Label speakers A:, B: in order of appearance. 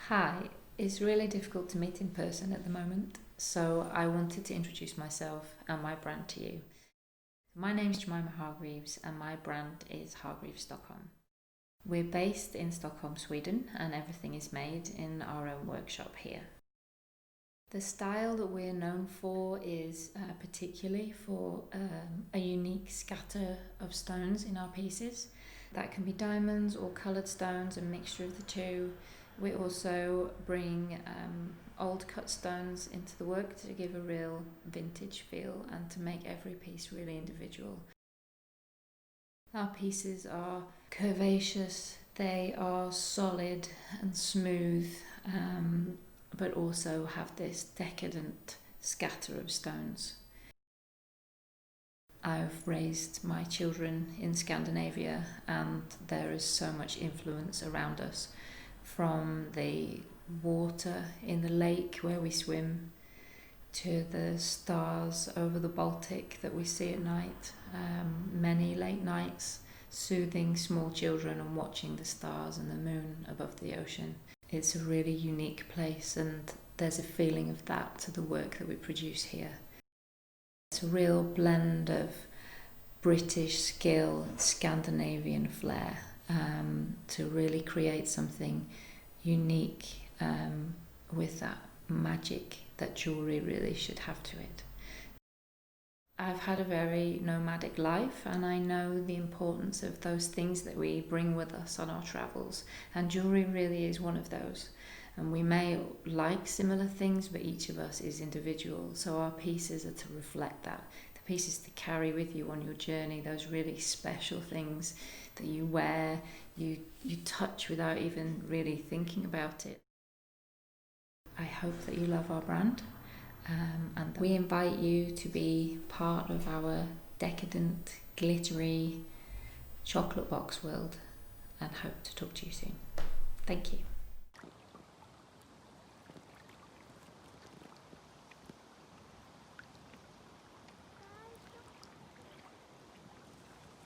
A: Hi, it's really difficult to meet in person at the moment, so I wanted to introduce myself and my brand to you. My name's Jemima Hargreaves and my brand is Hargreaves Stockholm. We're based in Stockholm, Sweden, and everything is made in our own workshop here. The style that we're known for is particularly for a unique scatter of stones in our pieces. That can be diamonds or coloured stones, a mixture of the two. We also bring old cut stones into the work to give a real vintage feel and to make every piece really individual. Our pieces are curvaceous, they are solid and smooth, but also have this decadent scatter of stones. I've raised my children in Scandinavia, and there is so much influence around us, from the water in the lake where we swim to the stars over the Baltic that we see at night, many late nights soothing small children and watching the stars and the moon above the ocean. It's a really unique place, and there's a feeling of that to the work that we produce here. It's a real blend of British skill, Scandinavian flair, to really create something unique with that magic that jewellery really should have to it. I've had a very nomadic life, and I know the importance of those things that we bring with us on our travels, and jewellery really is one of those. And we may like similar things, but each of us is individual, so our pieces are to reflect that. The pieces to carry with you on your journey, those really special things that you wear, you touch without even really thinking about it. I hope that you love our brand, and we invite you to be part of our decadent, glittery chocolate box world, and hope to talk to you soon. Thank you.